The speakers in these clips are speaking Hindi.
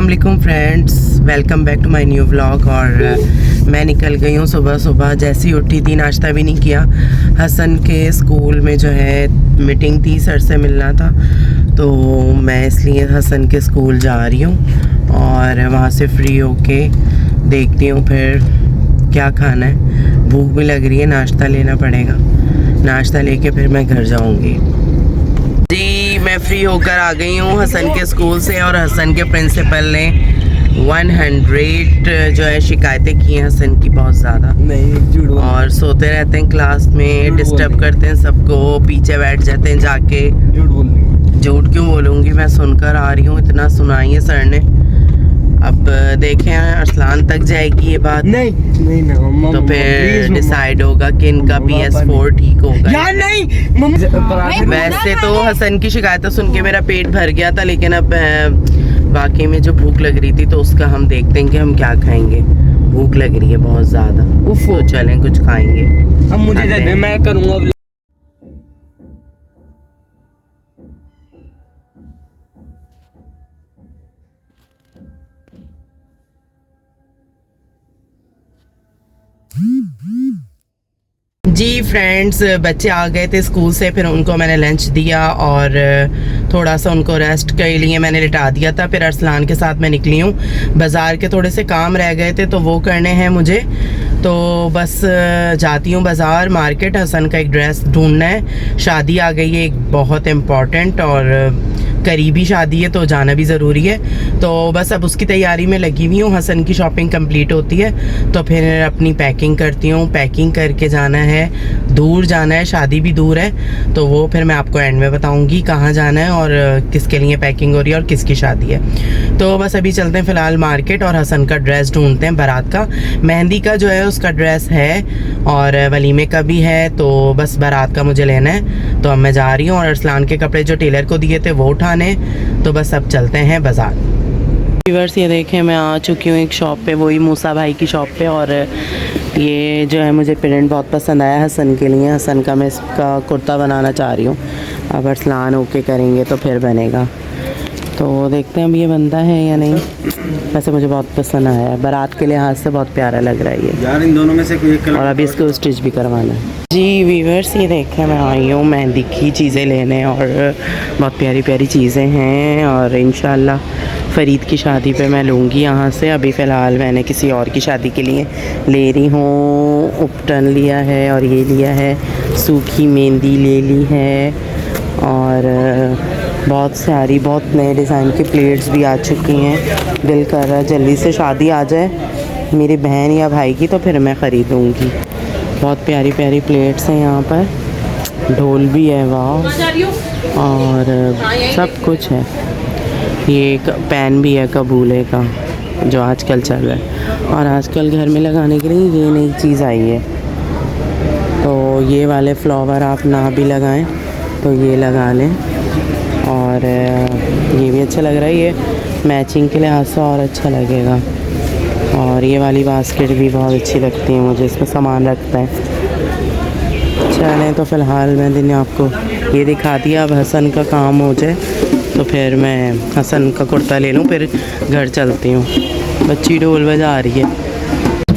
अस्सलाम friends, welcome back to my new vlog. और मैं निकल गई हूँ सुबह सुबह, जैसी उठी थी नाश्ता भी नहीं किया। हसन के स्कूल में जो है मीटिंग थी, सर से मिलना था, तो मैं इसलिए हसन के स्कूल जा रही हूँ और वहाँ से फ्री होके देखती हूँ फिर क्या खाना है। भूख भी लग रही है, नाश्ता लेना पड़ेगा। नाश्ता लेके फिर मैं घर जाऊँगी। जी मैं फ्री होकर आ गई हूँ हसन के स्कूल से, और हसन के प्रिंसिपल ने 100 जो है शिकायतें की हैं हसन की, बहुत ज़्यादा। नहीं, और सोते रहते हैं क्लास में, डिस्टर्ब करते हैं सबको, पीछे बैठ जाते हैं जाके। झूठ क्यों बोलूँगी, मैं सुनकर आ रही हूँ, इतना सुनाई है सर ने। अब देखें अरसलान तक जाएगी ये बात, नहीं तो फिर डिसाइड होगा कि इनका PS4 ठीक होगा या नहीं। वैसे तो हसन की शिकायतें सुन के मेरा पेट भर गया था, लेकिन अब वाकई में जो भूख लग रही थी तो उसका हम देखते हैं कि हम क्या खाएंगे। भूख लग रही है बहुत ज़्यादा, तो चलें कुछ खाएंगे। अब मुझे दे दे, मैं करूँगा। जी फ्रेंड्स, बच्चे आ गए थे स्कूल से, फिर उनको मैंने लंच दिया और थोड़ा सा उनको रेस्ट के लिए मैंने लिटा दिया था। फिर अरसलान के साथ मैं निकली हूँ। बाज़ार के थोड़े से काम रह गए थे तो वो करने हैं मुझे, तो बस जाती हूँ बाज़ार मार्केट। हसन का एक ड्रेस ढूंढना है, शादी आ गई है एक बहुत इम्पॉर्टेंट, और करीबी शादी है तो जाना भी ज़रूरी है। तो बस अब उसकी तैयारी में लगी हुई हूँ। हसन की शॉपिंग कंप्लीट होती है तो फिर अपनी पैकिंग करती हूँ। पैकिंग करके जाना है, दूर जाना है, शादी भी दूर है, तो वो फिर मैं आपको एंड में बताऊँगी कहाँ जाना है और किसके लिए पैकिंग हो रही है और किसकी शादी है। तो बस अभी चलते हैं फ़िलहाल मार्केट और हसन का ड्रेस ढूंढते हैं। बारात का, मेहंदी का जो है उसका ड्रेस है और वलीमे का भी है, तो बस बारात का मुझे लेना है। तो अब मैं जा रही हूँ और अरसलान के कपड़े जो टेलर को दिए थे वो उठाने। तो बस अब चलते हैं बाज़ार। व्यूअर्स ये देखें, मैं आ चुकी हूँ एक शॉप पे, वही मूसा भाई की शॉप पे, और ये जो है मुझे प्रिंट बहुत पसंद आया हसन के लिए। हसन का मैं इसका कुर्ता बनाना चाह रही हूँ। अब अरसलान ओके करेंगे तो फिर बनेगा, तो देखते हैं अब ये बनता है या नहीं। वैसे मुझे बहुत पसंद आया है, बारात के लिहाज से बहुत प्यारा लग रहा है ये यार। इन दोनों में से कोई एक कलर, और अभी इसको स्टिच भी करवाना है। जी व्यूअर्स ये देखें, मैं आई हूँ मेहंदी की चीज़ें लेने, और बहुत प्यारी प्यारी चीज़ें हैं, और इंशाल्लाह फ़रीद की शादी पे मैं लूँगी यहाँ से। अभी फ़िलहाल मैंने किसी और की शादी के लिए ले रही हूँ। उपटन लिया है और ये लिया है, सूखी मेहंदी ले ली है, और बहुत सारी बहुत नए डिज़ाइन की प्लेट्स भी आ चुकी हैं। दिल कर रहा है जल्दी से शादी आ जाए मेरी बहन या भाई की, तो फिर मैं ख़रीदूँगी। बहुत प्यारी प्यारी प्लेट्स हैं यहाँ पर, ढोल भी है वाह, और सब कुछ है। ये एक पैन भी है कबूले का जो आजकल चल रहा है, और आजकल घर में लगाने के लिए ये नई चीज़ आई है। तो ये वाले फ्लावर आप ना भी लगाएं तो ये लगा लें, और ये भी अच्छा लग रहा है, ये मैचिंग के लिहाज से और अच्छा लगेगा। और ये वाली बास्केट भी बहुत अच्छी लगती है मुझे, इसमें सामान रखता है। चलें तो फ़िलहाल मैंने आपको ये दिखा दिया। अब हसन का काम हो जाए तो फिर मैं हसन का कुर्ता ले लूँ, फिर घर चलती हूँ। बच्ची ढोल बजा रही है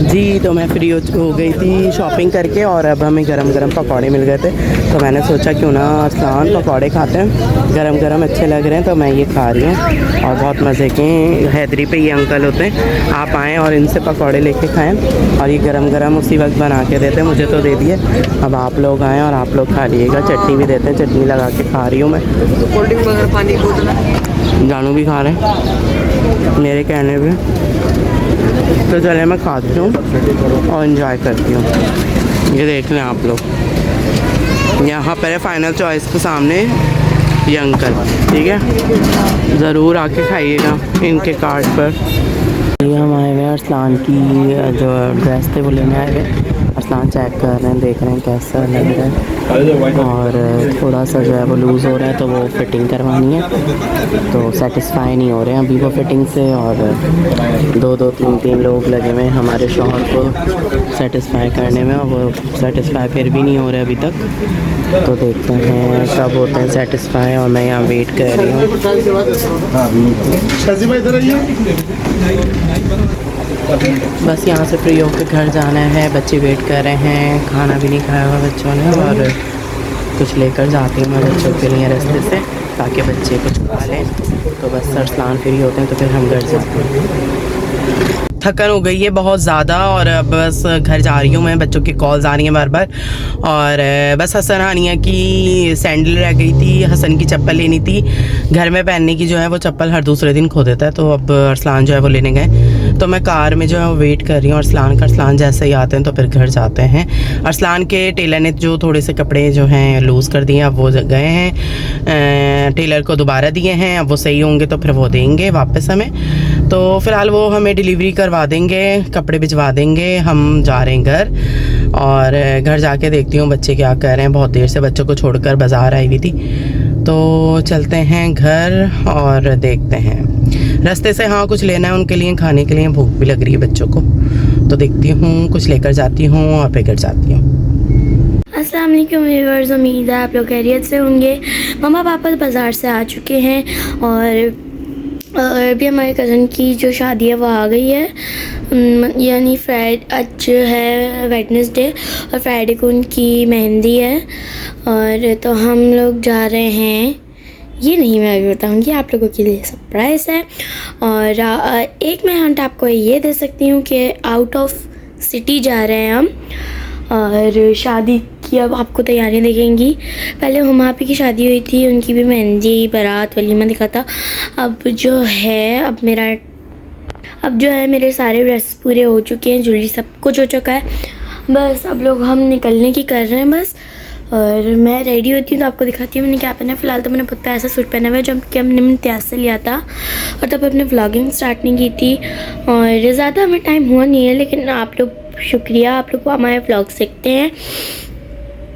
जी। तो मैं फ्री हो गई थी शॉपिंग करके, और अब हमें गरम गरम पकौड़े मिल गए थे, तो मैंने सोचा क्यों ना अरसलान पकौड़े खाते हैं, गरम गरम अच्छे लग रहे हैं, तो मैं ये खा रही हूँ। और बहुत मज़े के हैदरी पे ये अंकल होते हैं, आप आएँ और इनसे पकौड़े लेके खाएँ, और ये गरम गरम उसी वक्त बना के देते हैं। मुझे तो दे दिए, अब आप लोग आएँ और आप लोग खा लीजिएगा। चटनी भी देते हैं, चटनी लगा के खा रही हूँ मैं। कोल्ड ड्रिंक वगैरह, पानी की बोतल जानू भी खा रहे हैं मेरे कहने पे। तो चले मैं खाती हूँ और इन्जॉय करती हूँ। ये देख लें आप लोग, यहाँ पर है फाइनल चॉइस के सामने ये अंकल, ठीक है, ज़रूर आके खाइएगा इनके कार्ड पर। ये हम आए हुए हैं अरसलान की जो ड्रेस थे वो लेने आए हुए। अरसलान चेक कर रहे हैं, देख रहे हैं कैसा लग रहा है, और थोड़ा सा जो है वो लूज़ हो रहा है तो वो फिटिंग करवानी है। तो सेटिस्फाई नहीं हो रहे हैं अभी वो फिटिंग से, और दो तीन लोग लगे हुए हैं हमारे शौहर को सेटिस्फाई करने में, और वो सेटिस्फाई फिर भी नहीं हो रहे अभी तक। तो देखते हैं कब होते हैं सेटिस्फाई, और मैं यहाँ वेट कर रही हूँ। बस यहाँ से फ्री होकर घर जाना है, बच्चे वेट कर रहे हैं, खाना भी नहीं खाया हुआ बच्चों ने, और कुछ लेकर जाती हूँ मैं बच्चों के लिए रास्ते से ताकि बच्चे कुछ खा लें। तो बस अरसलान फ्री होते हैं तो फिर हम घर जाते हैं। थकन हो गई है बहुत ज़्यादा, और अब बस घर जा रही हूँ मैं, बच्चों की कॉल्स आ रही हैं बार बार। और बस हसन हानिया की सैंडल रह गई थी, हसन की चप्पल लेनी थी घर में पहनने की, जो है वो चप्पल हर दूसरे दिन खो देता है, तो अब अरसलान जो है वो लेने गए। तो मैं कार में जो है वो वेट कर रही हूँ अरसलान जैसे ही आते हैं तो फिर घर जाते हैं। अरसलान के टेलर ने जो थोड़े से कपड़े जो हैं लूज़ कर दिए, अब वो गए हैं टेलर को दोबारा दिए हैं, अब वो सही होंगे तो फिर वो देंगे वापस हमें। तो फ़िलहाल वो हमें डिलीवरी करवा देंगे, कपड़े भिजवा देंगे। हम जा रहे हैं घर, और घर जाके देखती हूँ बच्चे क्या कर रहे हैं। बहुत देर से बच्चों को छोड़कर बाज़ार आई हुई थी, तो चलते हैं घर और देखते हैं। रास्ते से हाँ कुछ लेना है उनके लिए, खाने के लिए, भूख भी लग रही है बच्चों को, तो देखती हूँ कुछ लेकर जाती हूँ और फिर घर जाती हूँ। अस्सलाम वालेकुम व्यूअर्स, उम्मीद है आप लोग खैरियत से होंगे। मम्मा पापा बाज़ार से आ चुके हैं, और अभी हमारे कज़न की जो शादी है वो आ गई है, यानी आज है वेडनेसडे और फ्राइडे को उनकी मेहंदी है। और तो हम लोग जा रहे हैं, ये नहीं मैं अभी बताऊँगी, आप लोगों के लिए सरप्राइज़ है। और एक मैं हिंट आपको ये दे सकती हूँ कि आउट ऑफ सिटी जा रहे हैं हम, और शादी की अब आपको तैयारियां देखेंगी। पहले हुमा आपी की शादी हुई थी, उनकी भी मेहंदी बारात वलीमा दिखा था। अब जो है मेरे सारे ड्रेस पूरे हो चुके हैं, ज्वेलरी सब कुछ हो चुका है, बस अब लोग हम निकलने की कर रहे हैं बस। और मैं रेडी होती हूँ तो आपको दिखाती हूँ मैंने क्या पहना है। फ़िलहाल तो मैंने खुद पे ऐसा सूट पहना हुआ है जो कि हमने इम्तियाज़ से लिया था, और तब अपने व्लॉगिंग स्टार्ट नहीं की थी, और ज़्यादा हमें टाइम हुआ नहीं है, लेकिन आप लोग शुक्रिया, आप लोग को हमारे व्लॉग्स देखते हैं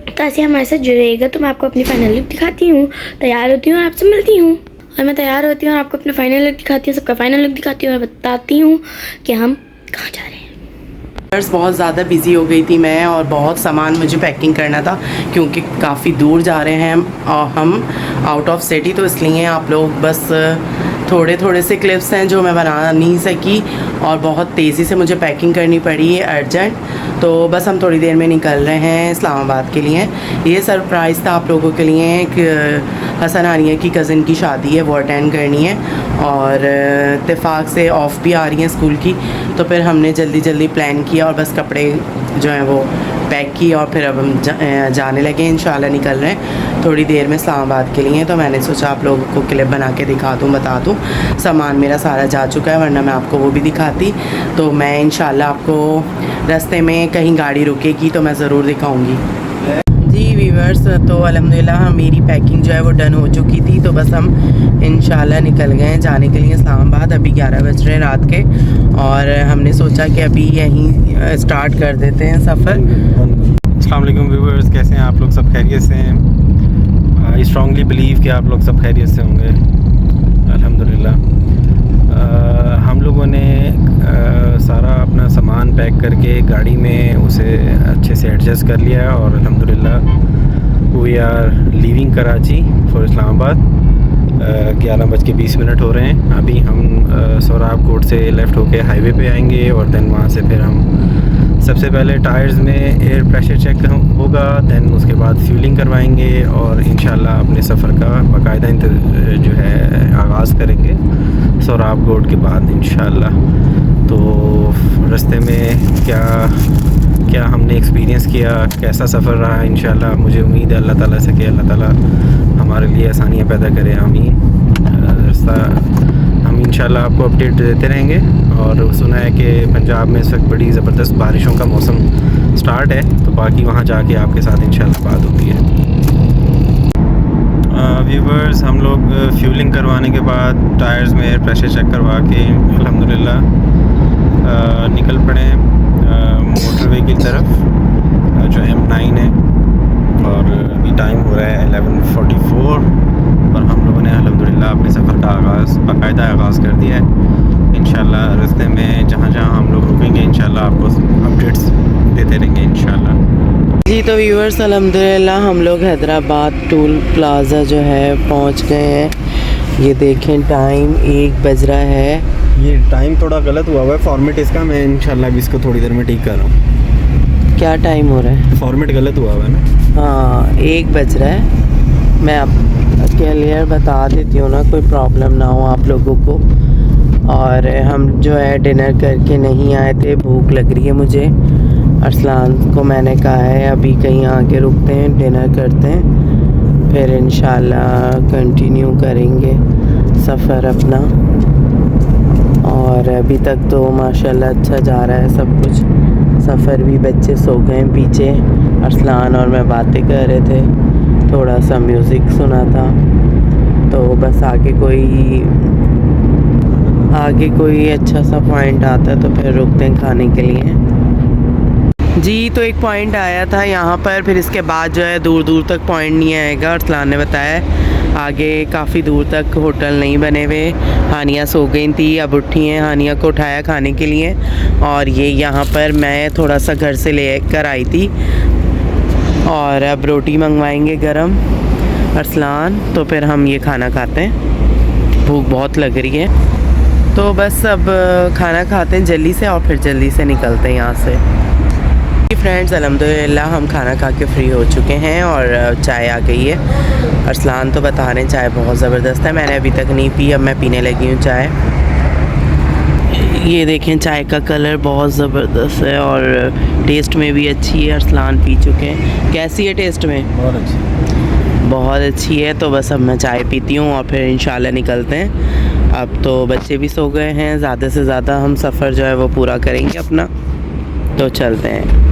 तो ऐसे हमारे साथ जुड़ेगा। तो मैं आपको अपनी फाइनल लुक दिखाती हूँ, तैयार होती हूँ और आपसे मिलती हूँ। और मैं तैयार होती हूँ और आपको अपना फाइनल लुक दिखाती हूँ, सबका फाइनल लुक दिखाती हूँ और बताती हूँ कि हम कहाँ जा रहे हैं। बहुत ज़्यादा बिज़ी हो गई थी मैं, और बहुत सामान मुझे पैकिंग करना था क्योंकि काफ़ी दूर जा रहे हैं हम आउट ऑफ सिटी, तो इसलिए आप लोग बस थोड़े से क्लिप्स हैं जो मैं बना नहीं सकी, और बहुत तेज़ी से मुझे पैकिंग करनी पड़ी है अर्जेंट। तो बस हम थोड़ी देर में निकल रहे हैं इस्लामाबाद के लिए। ये सरप्राइज़ था आप लोगों के लिए कि हसन हानिया की कज़न की शादी है, वो अटेंड करनी है, और इत्तेफाक से ऑफ भी आ रही हैं स्कूल की, तो फिर हमने जल्दी प्लान किया और बस कपड़े जो हैं वो पैक किए, और फिर अब हम जाने लगे, इंशाल्लाह निकल रहे हैं थोड़ी देर में इस्लामाबाद के लिए। तो मैंने सोचा आप लोगों को क्लिप बना के दिखा दूँ, बता दूँ। सामान मेरा सारा जा चुका है, वरना मैं आपको वो भी दिखाती। तो मैं इंशाल्लाह आपको रास्ते में कहीं गाड़ी रुकेगी तो मैं ज़रूर दिखाऊँगी। जी व्यूअर्स, तो अल्हम्दुलिल्लाह मेरी पैकिंग जो है वो डन हो चुकी थी, तो बस हम इंशाल्लाह निकल गए हैं जाने के लिए इस्लामाबाद। अभी 11 बज रहे हैं रात के, और हमने सोचा कि अभी यहीं स्टार्ट कर देते हैं सफ़र। अस्सलाम वालेकुम व्यूअर्स, कैसे हैं आप लोग? सब खैरियत से हैं? आई स्ट्रांगली बिलीव कि आप लोग सब खैरियत से होंगे अल्हम्दुलिल्लाह। हम लोगों ने सारा अपना सामान पैक करके गाड़ी में उसे अच्छे से एडजस्ट कर लिया, और अल्हम्दुलिल्लाह we are leaving Karachi for Islamabad. 11:20 हो रहे हैं। अभी हम सोराब कोट से लेफ़्ट होके हाईवे पे आएंगे, और देन वहाँ से फिर हम सबसे पहले टायर्स में एयर प्रेशर चेक होगा, देन उसके बाद फ्यूलिंग करवाएंगे, और इंशाल्लाह अपने सफ़र का बाकायदा जो है आगाज़ करेंगे सोराब कोट के बाद इंशाल्लाह। तो रास्ते में क्या हमने एक्सपीरियंस किया, कैसा सफ़र रहा, इंशाल्लाह मुझे उम्मीद है अल्लाह ताला से कि अल्लाह ताला हमारे लिए आसानियाँ पैदा करे, आमीन। रास्ता हम इंशाल्लाह आपको अपडेट देते रहेंगे। और सुना है कि पंजाब में इस वक्त बड़ी ज़बरदस्त बारिशों का मौसम स्टार्ट है, तो बाकी वहाँ जाके आपके साथ इंशाल्लाह बात होती है। व्यूवर्स, हम लोग फ्यूलिंग करवाने के बाद टायर्स में एयर प्रेशर चेक करवा के अल्हम्दुलिल्लाह निकल पड़े हैं मोटरवे की तरफ। 11:44 और हम लोगों ने अल्हम्दुलिल्लाह अपने सफ़र का बाकायदा आगाज़ कर दिया है। इंशाल्लाह रास्ते में जहाँ जहाँ हम लोग रुकेंगे इंशाल्लाह आपको अपडेट्स देते रहेंगे इंशाल्लाह। जी तो व्यूअर्स अल्हम्दुलिल्लाह हम लोग हैदराबाद टोल प्लाज़ा जो है पहुंच गए हैं। ये देखें टाइम 1 बज रहा है। ये टाइम थोड़ा गलत हुआ है फॉर्मेट इसका, मैं इंशाल्लाह अभी इसको थोड़ी देर में ठीक कर रहा हूँ। क्या टाइम हो रहा है? फॉर्मेट गलत हुआ है ना। हाँ 1 बज रहा है। मैं आप क्लियर बता देती हूँ ना, कोई प्रॉब्लम ना हो आप लोगों को। और हम जो है डिनर करके नहीं आए थे, भूख लग रही है मुझे। अरसलान को मैंने कहा है अभी कहीं आके रुकते हैं, डिनर करते हैं, फिर इंशाल्लाह कंटिन्यू करेंगे सफ़र अपना। और अभी तक तो माशाल्लाह अच्छा जा रहा है सब कुछ। सफ़र भी, बच्चे सो गए पीछे, अरसलान और मैं बातें कर रहे थे, थोड़ा सा म्यूज़िक सुना था। तो बस आगे कोई अच्छा सा पॉइंट आता है तो फिर रुकते हैं खाने के लिए। जी तो एक पॉइंट आया था यहाँ पर, फिर इसके बाद जो है दूर दूर तक पॉइंट नहीं आएगा। अरसलान ने बताया आगे काफ़ी दूर तक होटल नहीं बने हुए। हानिया सो गई थी, अब उठी हैं। हानिया को उठाया खाने के लिए। और ये यहाँ पर मैं थोड़ा सा घर से ले कर आई थी और अब रोटी मंगवाएंगे गरम अरसलान, तो फिर हम ये खाना खाते हैं। भूख बहुत लग रही है तो बस अब खाना खाते हैं जल्दी से और फिर जल्दी से निकलते हैं यहाँ से। फ्रेंड्स अल्हम्दुलिल्लाह हम खाना खा के फ्री हो चुके हैं और चाय आ गई है। अरसलान तो बता रहे हैं चाय बहुत ज़बरदस्त है, मैंने अभी तक नहीं पी, अब मैं पीने लगी हूँ चाय। ये देखें चाय का कलर बहुत ज़बरदस्त है और टेस्ट में भी अच्छी है। अरसलान पी चुके हैं। कैसी है टेस्ट में? बहुत अच्छी है। तो बस अब मैं चाय पीती हूँ और फिर इंशाल्लाह निकलते हैं। अब तो बच्चे भी सो गए हैं, ज़्यादा से ज़्यादा हम सफ़र जो है वो पूरा करेंगे अपना, तो चलते हैं।